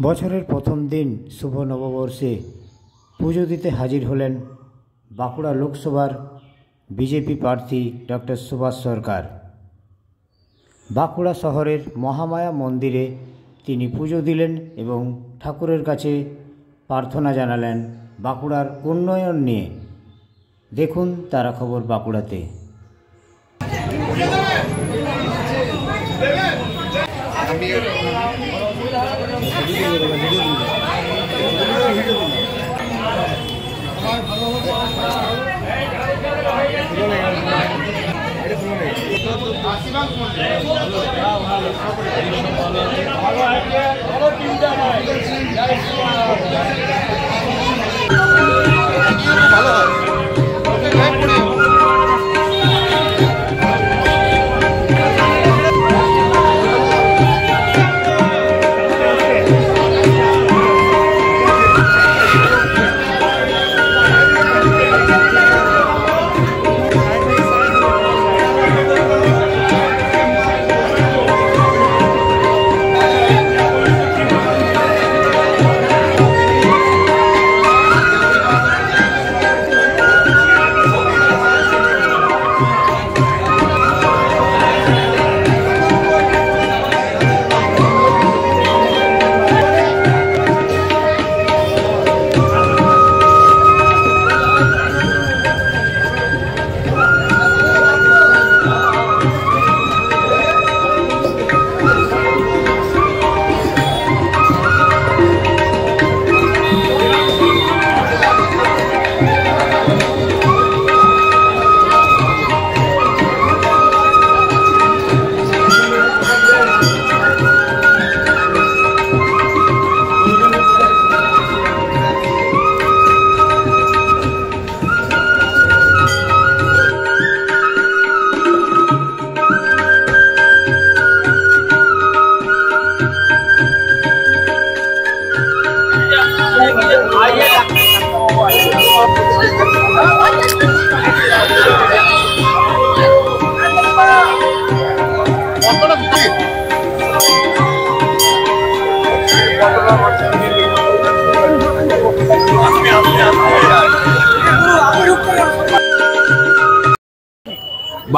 বছরের প্রথম দিন শুভ নববর্ষে পুজো দিতে হাজির হলেন বাঁকুড়া লোকসভার বিজেপি প্রার্থী ডক্টর সুভাষ সরকার। বাঁকুড়া শহরের মহামায়া মন্দিরে তিনি পুজো দিলেন এবং ঠাকুরের কাছে প্রার্থনা জানালেন বাঁকুড়ার উন্নয়ন নিয়ে। দেখুন তারা খবর বাঁকুড়াতে।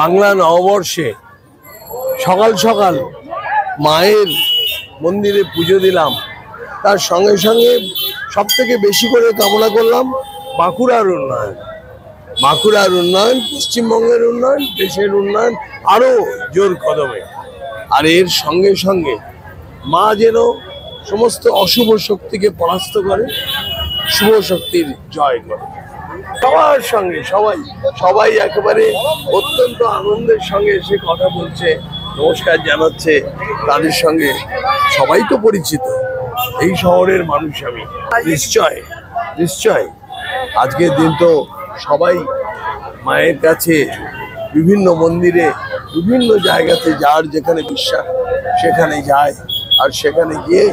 বাংলা নববর্ষে সকাল সকাল মায়ের মন্দিরে পুজো দিলাম। তার সঙ্গে সঙ্গে সব থেকে বেশি করে কামনা করলাম বাঁকুড়ার উন্নয়ন, পশ্চিমবঙ্গের উন্নয়ন, দেশের উন্নয়ন আরো জোর কদমে। আর এর সঙ্গে সঙ্গে মা যেন সমস্ত অশুভ শক্তিকে পরাস্ত করে, শুভ শক্তির জয় করে। সবার সঙ্গে সবাই একেবারে অত্যন্ত আনন্দের সঙ্গে এসে কথা বলছে, নমস্কার জানাচ্ছে। তাদের সঙ্গে সবাই তো পরিচিত, এই শহরের মানুষ আমি। নিশ্চয় আজকের দিন তো সবাই মায়ের কাছে বিভিন্ন মন্দিরে বিভিন্ন জায়গাতে যার যেখানে বিশ্বাস সেখানে যায়, আর সেখানে গিয়ে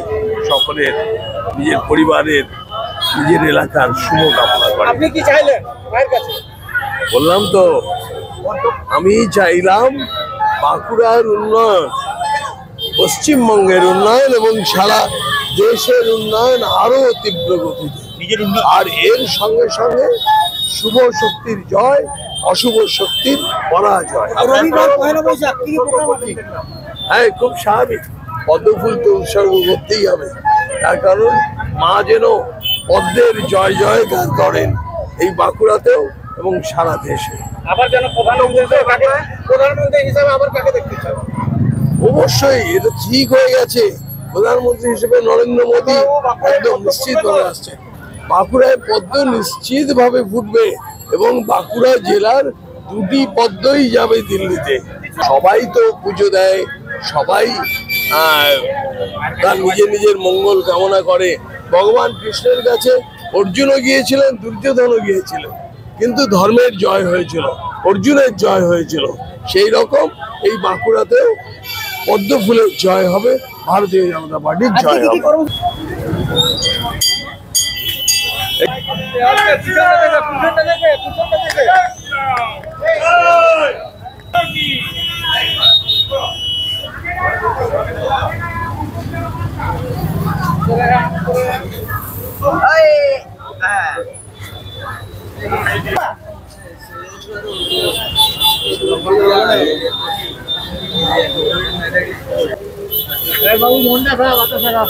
সকলের নিজের পরিবারের নিজের এলাকার শুভ কামনা করে। আপনি কি চাইলেন মায়ের কাছে? বললাম তো, আমি চাইলাম বাঁকুড়ার উন্নয়ন, পশ্চিমবঙ্গের উন্নয়ন এবং সারা দেশের উন্নয়ন আরো তীব্র গতিতে। আর এর সঙ্গে সঙ্গে শুভ শক্তির জয়, অশুভ শক্তির পরাজয়। হ্যাঁ, খুব স্বাভাবিক। পদ্মফুল তো উৎসর্গ করতেই হবে, তার কারণ মা যেন পদ্মের জয় জয়গান করেন এই বাঁকুড়াতেও এবং সারা দেশে। আবার যেন প্রধানমন্ত্রী হিসাবে আবার কাকে দেখতে চান? অবশ্যই এটা ঠিক হয়ে গেছে। প্রধানমন্ত্রী হিসেবে নরেন্দ্র মোদী একদম নিশ্চিত হয়ে আসছে। বাঁকুড়ায় পদ্ম নিশ্চিত ভাবে ফুটবে এবং বাঁকুড়া জেলার 2টি পদ্মই যাবে দিল্লিতে। সবাই তো পুজো দেয়, সবাই তার নিজের মঙ্গল কামনা করে। ভগবান কৃষ্ণের কাছে অর্জুনও গিয়েছিলেন, দুর্যোধনও গিয়েছিলেন, কিন্তু ধর্মের জয় হয়েছিল, অর্জুনের জয় হয়েছিল। সেই রকম এই বাঁকুড়াতেও পদ্ম ফুলের জয় হবে, ভারতীয় জনতা পার্টির জয় হবে। চলে বাবু মনটা খারাপ, বাতাস খারাপ।